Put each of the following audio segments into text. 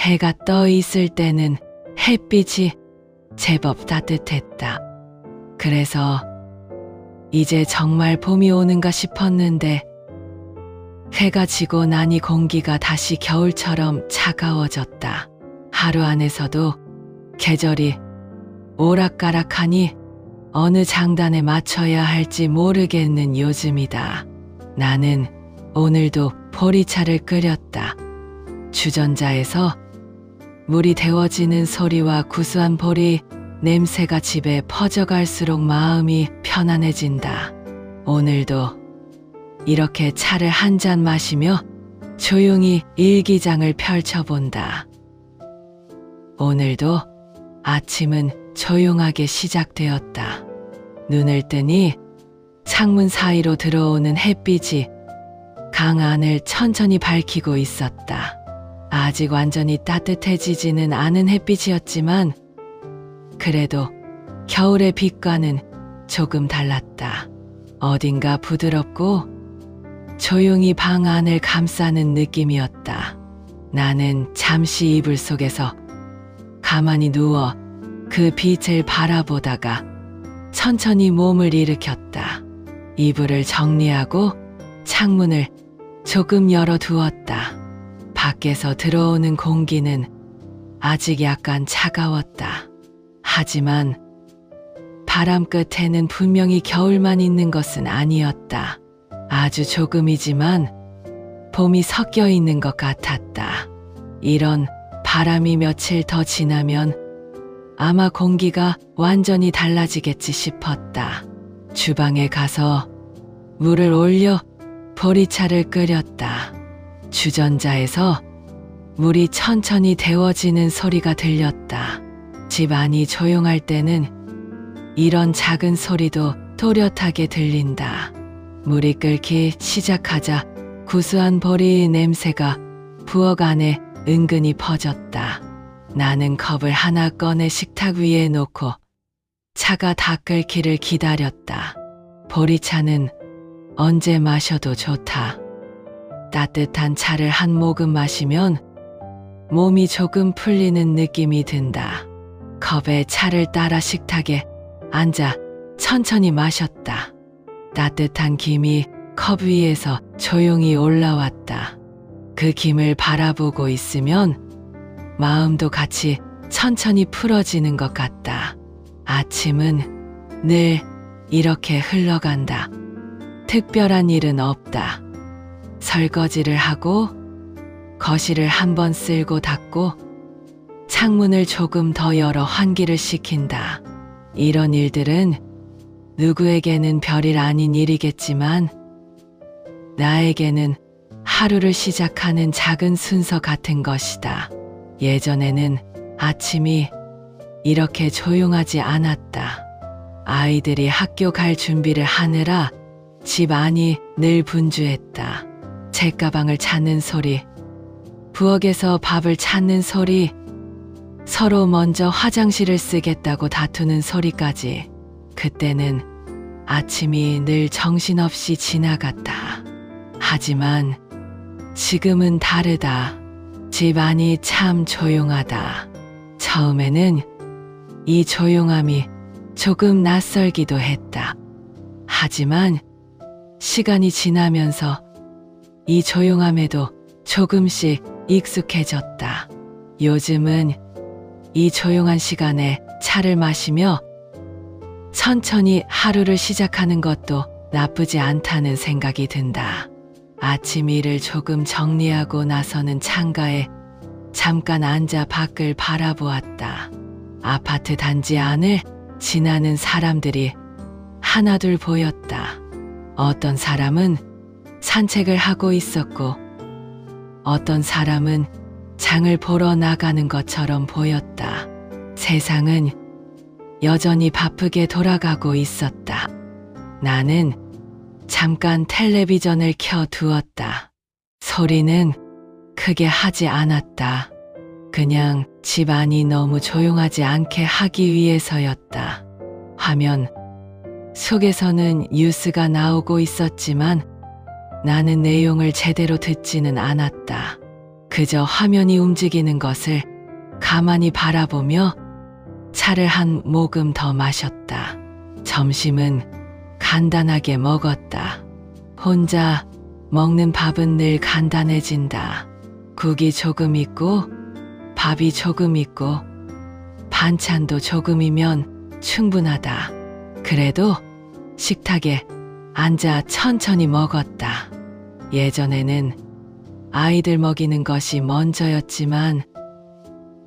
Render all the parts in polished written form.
해가 떠 있을 때는 햇빛이 제법 따뜻했다. 그래서 이제 정말 봄이 오는가 싶었는데 해가 지고 나니 공기가 다시 겨울처럼 차가워졌다. 하루 안에서도 계절이 오락가락하니 어느 장단에 맞춰야 할지 모르겠는 요즘이다. 나는 오늘도 보리차를 끓였다. 주전자에서 물이 데워지는 소리와 구수한 보리 냄새가 집에 퍼져갈수록 마음이 편안해진다. 오늘도 이렇게 차를 한 잔 마시며 조용히 일기장을 펼쳐본다. 오늘도 아침은 조용하게 시작되었다. 눈을 뜨니 창문 사이로 들어오는 햇빛이 강 안을 천천히 밝히고 있었다. 아직 완전히 따뜻해지지는 않은 햇빛이었지만 그래도 겨울의 빛과는 조금 달랐다. 어딘가 부드럽고 조용히 방 안을 감싸는 느낌이었다. 나는 잠시 이불 속에서 가만히 누워 그 빛을 바라보다가 천천히 몸을 일으켰다. 이불을 정리하고 창문을 조금 열어두었다. 밖에서 들어오는 공기는 아직 약간 차가웠다. 하지만 바람 끝에는 분명히 겨울만 있는 것은 아니었다. 아주 조금이지만 봄이 섞여 있는 것 같았다. 이런 바람이 며칠 더 지나면 아마 공기가 완전히 달라지겠지 싶었다. 주방에 가서 물을 올려 보리차를 끓였다. 주전자에서 물이 천천히 데워지는 소리가 들렸다. 집 안이 조용할 때는 이런 작은 소리도 또렷하게 들린다. 물이 끓기 시작하자 구수한 보리 냄새가 부엌 안에 은근히 퍼졌다. 나는 컵을 하나 꺼내 식탁 위에 놓고 차가 다 끓기를 기다렸다. 보리차는 언제 마셔도 좋다. 따뜻한 차를 한 모금 마시면 몸이 조금 풀리는 느낌이 든다. 컵에 차를 따라 식탁에 앉아 천천히 마셨다. 따뜻한 김이 컵 위에서 조용히 올라왔다. 그 김을 바라보고 있으면 마음도 같이 천천히 풀어지는 것 같다. 아침은 늘 이렇게 흘러간다. 특별한 일은 없다. 설거지를 하고 거실을 한번 쓸고 닫고 창문을 조금 더 열어 환기를 시킨다. 이런 일들은 누구에게는 별일 아닌 일이겠지만 나에게는 하루를 시작하는 작은 순서 같은 것이다. 예전에는 아침이 이렇게 조용하지 않았다. 아이들이 학교 갈 준비를 하느라 집 안이 늘 분주했다. 책가방을 찾는 소리, 부엌에서 밥을 찾는 소리, 서로 먼저 화장실을 쓰겠다고 다투는 소리까지. 그때는 아침이 늘 정신없이 지나갔다. 하지만 지금은 다르다. 집 안이 참 조용하다. 처음에는 이 조용함이 조금 낯설기도 했다. 하지만 시간이 지나면서 이 조용함에도 조금씩 익숙해졌다. 요즘은 이 조용한 시간에 차를 마시며 천천히 하루를 시작하는 것도 나쁘지 않다는 생각이 든다. 아침 일을 조금 정리하고 나서는 창가에 잠깐 앉아 밖을 바라보았다. 아파트 단지 안을 지나는 사람들이 하나둘 보였다. 어떤 사람은 산책을 하고 있었고 어떤 사람은 장을 보러 나가는 것처럼 보였다. 세상은 여전히 바쁘게 돌아가고 있었다. 나는 잠깐 텔레비전을 켜두었다. 소리는 크게 하지 않았다. 그냥 집 안이 너무 조용하지 않게 하기 위해서였다. 화면 속에서는 뉴스가 나오고 있었지만 나는 내용을 제대로 듣지는 않았다. 그저 화면이 움직이는 것을 가만히 바라보며 차를 한 모금 더 마셨다. 점심은 간단하게 먹었다. 혼자 먹는 밥은 늘 간단해진다. 국이 조금 있고 밥이 조금 있고 반찬도 조금이면 충분하다. 그래도 식탁에 앉아 천천히 먹었다. 예전에는 아이들 먹이는 것이 먼저였지만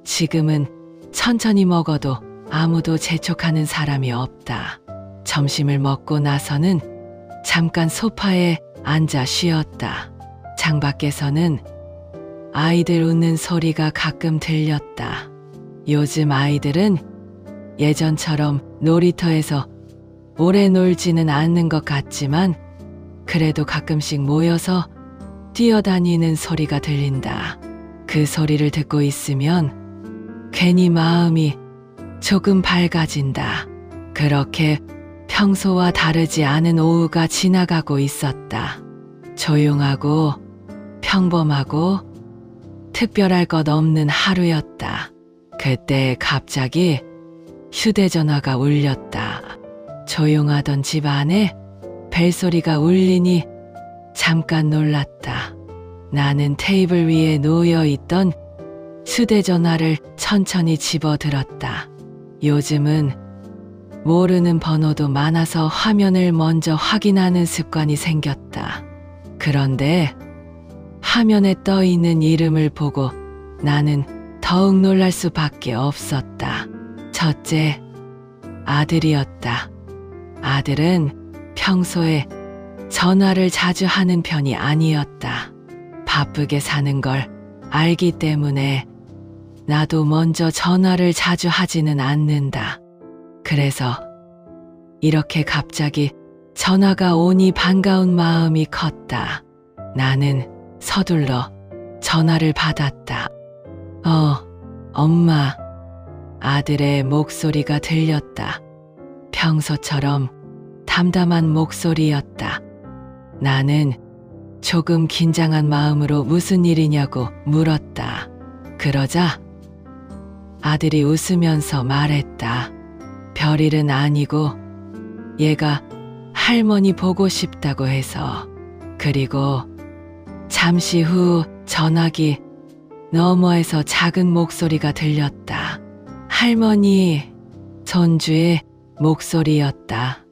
지금은 천천히 먹어도 아무도 재촉하는 사람이 없다. 점심을 먹고 나서는 잠깐 소파에 앉아 쉬었다. 창밖에서는 아이들 웃는 소리가 가끔 들렸다. 요즘 아이들은 예전처럼 놀이터에서 오래 놀지는 않는 것 같지만 그래도 가끔씩 모여서 뛰어다니는 소리가 들린다. 그 소리를 듣고 있으면 괜히 마음이 조금 밝아진다. 그렇게 평소와 다르지 않은 오후가 지나가고 있었다. 조용하고 평범하고 특별할 것 없는 하루였다. 그때 갑자기 휴대전화가 울렸다. 조용하던 집 안에 벨소리가 울리니 잠깐 놀랐다. 나는 테이블 위에 놓여 있던 휴대전화를 천천히 집어들었다. 요즘은 모르는 번호도 많아서 화면을 먼저 확인하는 습관이 생겼다. 그런데 화면에 떠 있는 이름을 보고 나는 더욱 놀랄 수밖에 없었다. 첫째, 아들이었다. 아들은 평소에 전화를 자주 하는 편이 아니었다. 바쁘게 사는 걸 알기 때문에 나도 먼저 전화를 자주 하지는 않는다. 그래서 이렇게 갑자기 전화가 오니 반가운 마음이 컸다. 나는 서둘러 전화를 받았다. 엄마. 아들의 목소리가 들렸다. 평소처럼 담담한 목소리였다. 나는 조금 긴장한 마음으로 무슨 일이냐고 물었다. 그러자 아들이 웃으면서 말했다. 별일은 아니고 얘가 할머니 보고 싶다고 해서. 그리고 잠시 후 전화기 너머에서 작은 목소리가 들렸다. 할머니, 손주의 목소리였다.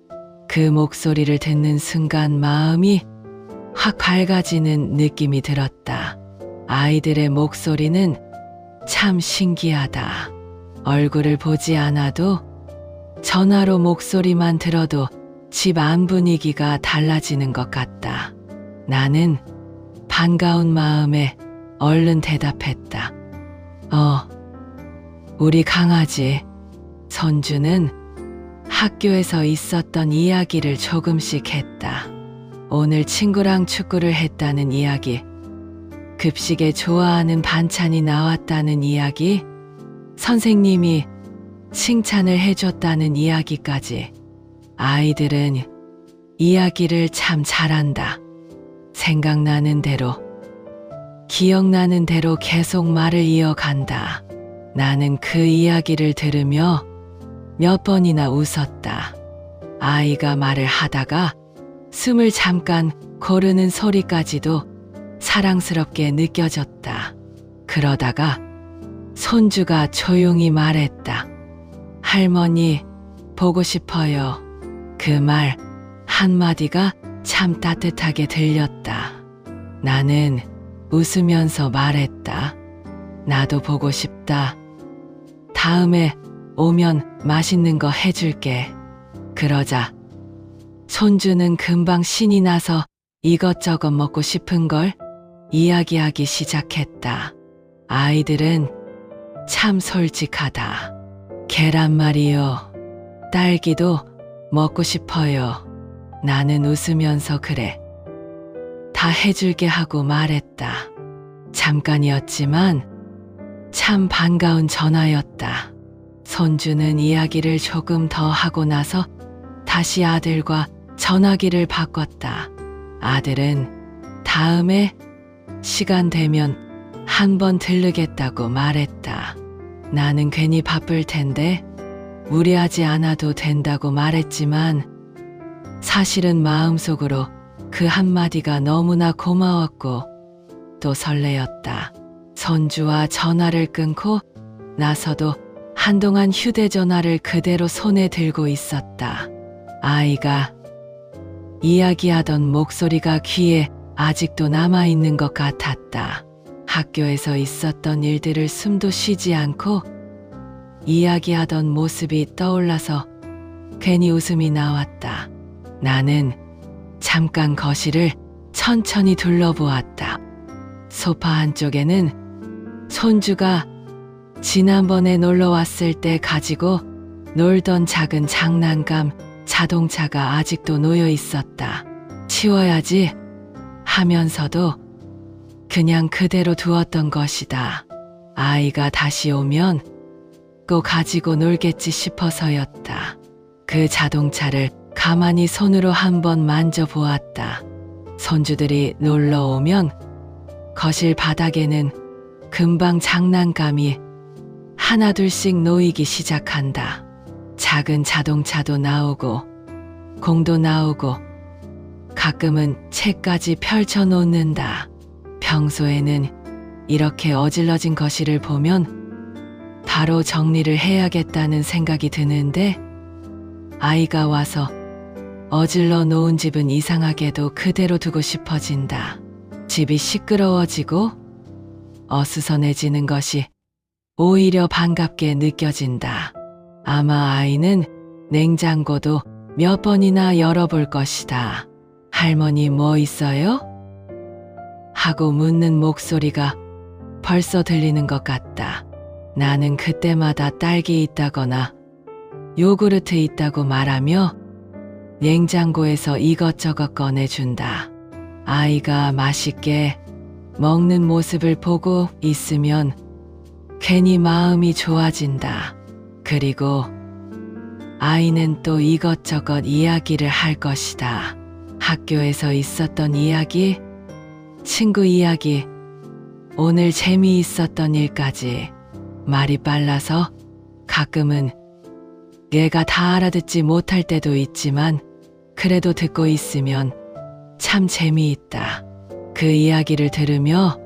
그 목소리를 듣는 순간 마음이 확 밝아지는 느낌이 들었다. 아이들의 목소리는 참 신기하다. 얼굴을 보지 않아도 전화로 목소리만 들어도 집 안 분위기가 달라지는 것 같다. 나는 반가운 마음에 얼른 대답했다. 우리 강아지 손주는 학교에서 있었던 이야기를 조금씩 했다. 오늘 친구랑 축구를 했다는 이야기, 급식에 좋아하는 반찬이 나왔다는 이야기, 선생님이 칭찬을 해줬다는 이야기까지. 아이들은 이야기를 참 잘한다. 생각나는 대로, 기억나는 대로 계속 말을 이어간다. 나는 그 이야기를 들으며 몇 번이나 웃었다. 아이가 말을 하다가 숨을 잠깐 고르는 소리까지도 사랑스럽게 느껴졌다. 그러다가 손주가 조용히 말했다. 할머니, 보고 싶어요. 그 말 한마디가 참 따뜻하게 들렸다. 나는 웃으면서 말했다. 나도 보고 싶다. 다음에 오면 맛있는 거 해줄게. 그러자 손주는 금방 신이 나서 이것저것 먹고 싶은 걸 이야기하기 시작했다. 아이들은 참 솔직하다. 계란말이요. 딸기도 먹고 싶어요. 나는 웃으면서 그래. 다 해줄게 하고 말했다. 잠깐이었지만 참 반가운 전화였다. 손주는 이야기를 조금 더 하고 나서 다시 아들과 전화기를 바꿨다. 아들은 다음에 시간 되면 한번 들르겠다고 말했다. 나는 괜히 바쁠 텐데 무리하지 않아도 된다고 말했지만 사실은 마음속으로 그 한마디가 너무나 고마웠고 또 설레었다. 손주와 전화를 끊고 나서도 한동안 휴대전화를 그대로 손에 들고 있었다. 아이가 이야기하던 목소리가 귀에 아직도 남아있는 것 같았다. 학교에서 있었던 일들을 숨도 쉬지 않고 이야기하던 모습이 떠올라서 괜히 웃음이 나왔다. 나는 잠깐 거실을 천천히 둘러보았다. 소파 한쪽에는 손주가 지난번에 놀러 왔을 때 가지고 놀던 작은 장난감 자동차가 아직도 놓여 있었다. 치워야지 하면서도 그냥 그대로 두었던 것이다. 아이가 다시 오면 꼭 가지고 놀겠지 싶어서였다. 그 자동차를 가만히 손으로 한번 만져보았다. 손주들이 놀러 오면 거실 바닥에는 금방 장난감이 하나둘씩 놓이기 시작한다. 작은 자동차도 나오고 공도 나오고 가끔은 책까지 펼쳐 놓는다. 평소에는 이렇게 어질러진 거실을 보면 바로 정리를 해야겠다는 생각이 드는데 아이가 와서 어질러 놓은 집은 이상하게도 그대로 두고 싶어진다. 집이 시끄러워지고 어수선해지는 것이 오히려 반갑게 느껴진다. 아마 아이는 냉장고도 몇 번이나 열어볼 것이다. 할머니 뭐 있어요? 하고 묻는 목소리가 벌써 들리는 것 같다. 나는 그때마다 딸기 있다거나 요구르트 있다고 말하며 냉장고에서 이것저것 꺼내준다. 아이가 맛있게 먹는 모습을 보고 있으면 괜히 마음이 좋아진다. 그리고 아이는 또 이것저것 이야기를 할 것이다. 학교에서 있었던 이야기, 친구 이야기, 오늘 재미있었던 일까지. 말이 빨라서 가끔은 얘가 다 알아듣지 못할 때도 있지만 그래도 듣고 있으면 참 재미있다. 그 이야기를 들으며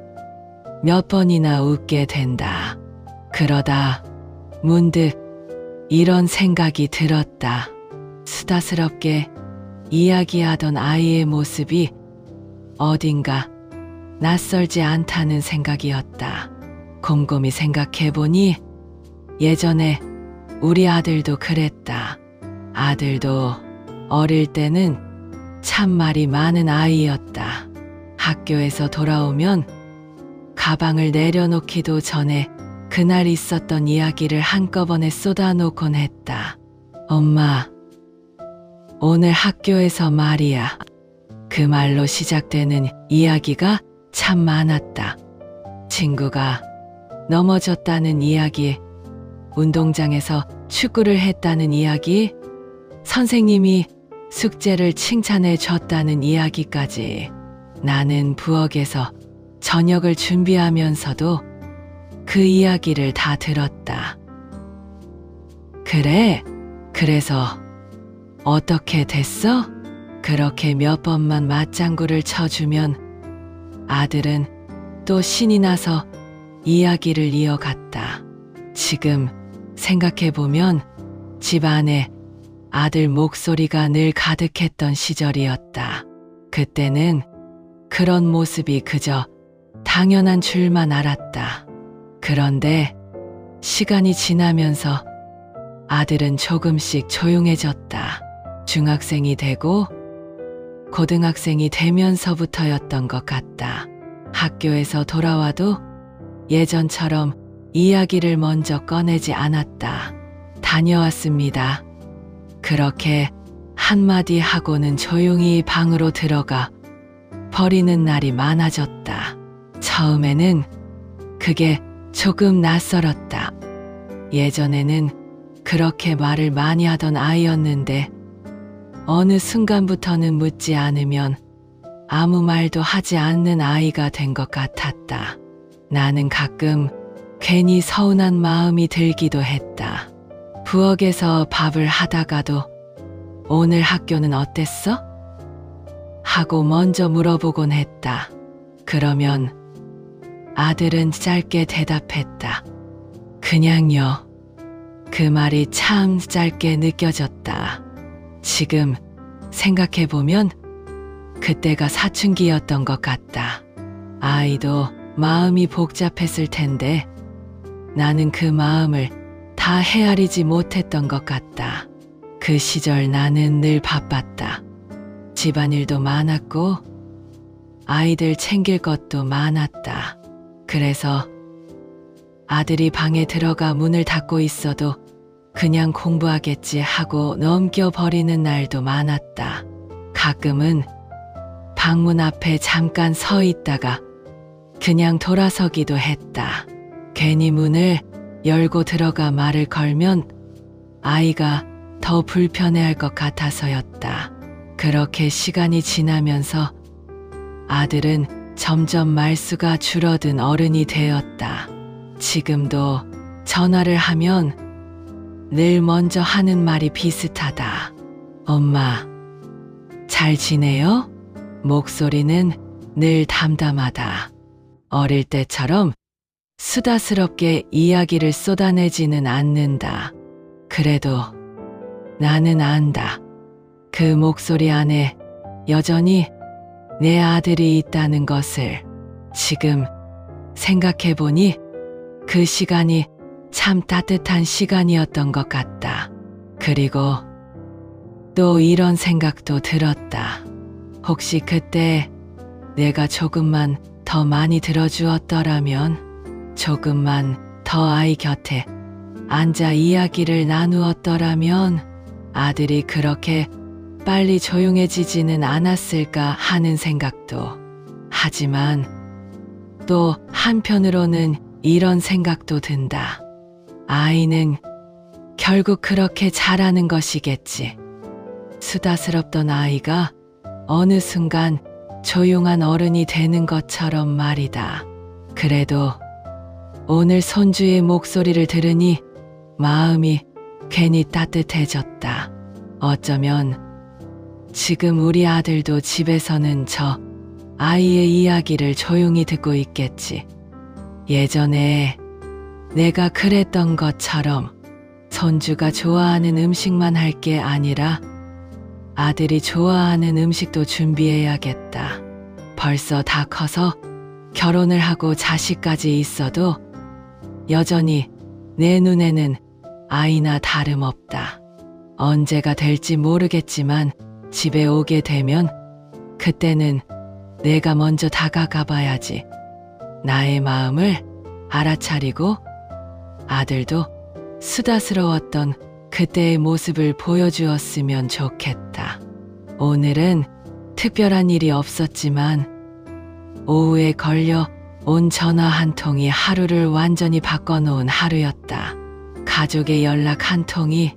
몇 번이나 웃게 된다. 그러다 문득 이런 생각이 들었다. 수다스럽게 이야기하던 아이의 모습이 어딘가 낯설지 않다는 생각이었다. 곰곰이 생각해보니 예전에 우리 아들도 그랬다. 아들도 어릴 때는 참 말이 많은 아이였다. 학교에서 돌아오면 가방을 내려놓기도 전에 그날 있었던 이야기를 한꺼번에 쏟아놓곤 했다. 엄마, 오늘 학교에서 말이야. 그 말로 시작되는 이야기가 참 많았다. 친구가 넘어졌다는 이야기, 운동장에서 축구를 했다는 이야기, 선생님이 숙제를 칭찬해 줬다는 이야기까지. 나는 부엌에서 저녁을 준비하면서도 그 이야기를 다 들었다. 그래? 그래서 어떻게 됐어? 그렇게 몇 번만 맞장구를 쳐주면 아들은 또 신이 나서 이야기를 이어갔다. 지금 생각해보면 집 안에 아들 목소리가 늘 가득했던 시절이었다. 그때는 그런 모습이 그저 당연한 줄만 알았다. 그런데 시간이 지나면서 아들은 조금씩 조용해졌다. 중학생이 되고 고등학생이 되면서부터였던 것 같다. 학교에서 돌아와도 예전처럼 이야기를 먼저 꺼내지 않았다. 다녀왔습니다. 그렇게 한마디 하고는 조용히 방으로 들어가 버리는 날이 많아졌다. 처음에는 그게 조금 낯설었다. 예전에는 그렇게 말을 많이 하던 아이였는데 어느 순간부터는 묻지 않으면 아무 말도 하지 않는 아이가 된 것 같았다. 나는 가끔 괜히 서운한 마음이 들기도 했다. 부엌에서 밥을 하다가도 오늘 학교는 어땠어? 하고 먼저 물어보곤 했다. 그러면 아들은 짧게 대답했다. 그냥요. 그 말이 참 짧게 느껴졌다. 지금 생각해보면 그때가 사춘기였던 것 같다. 아이도 마음이 복잡했을 텐데 나는 그 마음을 다 헤아리지 못했던 것 같다. 그 시절 나는 늘 바빴다. 집안일도 많았고 아이들 챙길 것도 많았다. 그래서 아들이 방에 들어가 문을 닫고 있어도 그냥 공부하겠지 하고 넘겨버리는 날도 많았다. 가끔은 방문 앞에 잠깐 서 있다가 그냥 돌아서기도 했다. 괜히 문을 열고 들어가 말을 걸면 아이가 더 불편해할 것 같아서였다. 그렇게 시간이 지나면서 아들은 점점 말수가 줄어든 어른이 되었다. 지금도 전화를 하면 늘 먼저 하는 말이 비슷하다. 엄마, 잘 지내요? 목소리는 늘 담담하다. 어릴 때처럼 수다스럽게 이야기를 쏟아내지는 않는다. 그래도 나는 안다. 그 목소리 안에 여전히 내 아들이 있다는 것을. 지금 생각해보니 그 시간이 참 따뜻한 시간이었던 것 같다. 그리고 또 이런 생각도 들었다. 혹시 그때 내가 조금만 더 많이 들어주었더라면, 조금만 더 아이 곁에 앉아 이야기를 나누었더라면 아들이 그렇게 빨리 조용해지지는 않았을까 하는 생각도. 하지만 또 한편으로는 이런 생각도 든다. 아이는 결국 그렇게 자라는 것이겠지. 수다스럽던 아이가 어느 순간 조용한 어른이 되는 것처럼 말이다. 그래도 오늘 손주의 목소리를 들으니 마음이 괜히 따뜻해졌다. 어쩌면 지금 우리 아들도 집에서는 저 아이의 이야기를 조용히 듣고 있겠지. 예전에 내가 그랬던 것처럼 손주가 좋아하는 음식만 할 게 아니라 아들이 좋아하는 음식도 준비해야겠다. 벌써 다 커서 결혼을 하고 자식까지 있어도 여전히 내 눈에는 아이나 다름없다. 언제가 될지 모르겠지만 집에 오게 되면 그때는 내가 먼저 다가가 봐야지. 나의 마음을 알아차리고 아들도 수다스러웠던 그때의 모습을 보여주었으면 좋겠다. 오늘은 특별한 일이 없었지만 오후에 걸려 온 전화 한 통이 하루를 완전히 바꿔놓은 하루였다. 가족의 연락 한 통이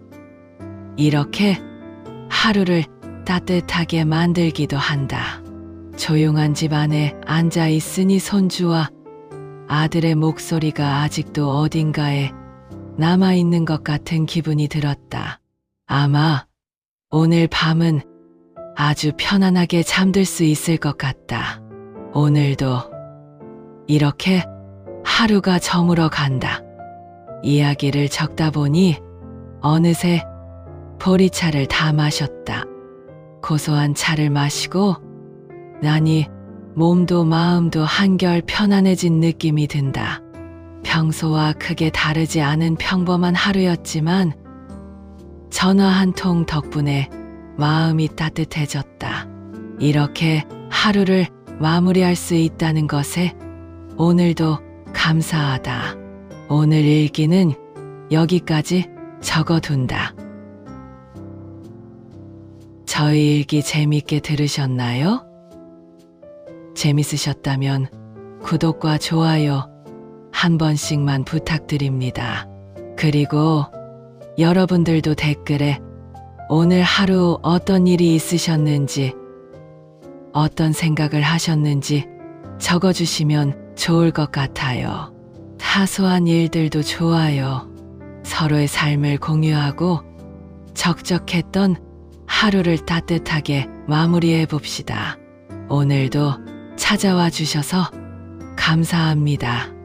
이렇게 하루를 따뜻하게 만들기도 한다. 조용한 집 안에 앉아 있으니 손주와 아들의 목소리가 아직도 어딘가에 남아있는 것 같은 기분이 들었다. 아마 오늘 밤은 아주 편안하게 잠들 수 있을 것 같다. 오늘도 이렇게 하루가 저물어 간다. 이야기를 적다 보니 어느새 보리차를 다 마셨다. 고소한 차를 마시고 나니 몸도 마음도 한결 편안해진 느낌이 든다. 평소와 크게 다르지 않은 평범한 하루였지만 전화 한 통 덕분에 마음이 따뜻해졌다. 이렇게 하루를 마무리할 수 있다는 것에 오늘도 감사하다. 오늘 일기는 여기까지 적어둔다. 저희 일기 재밌게 들으셨나요? 재밌으셨다면 구독과 좋아요 한 번씩만 부탁드립니다. 그리고 여러분들도 댓글에 오늘 하루 어떤 일이 있으셨는지, 어떤 생각을 하셨는지 적어주시면 좋을 것 같아요. 사소한 일들도 좋아요. 서로의 삶을 공유하고 적적했던 하루를 따뜻하게 마무리해 봅시다. 오늘도 찾아와 주셔서 감사합니다.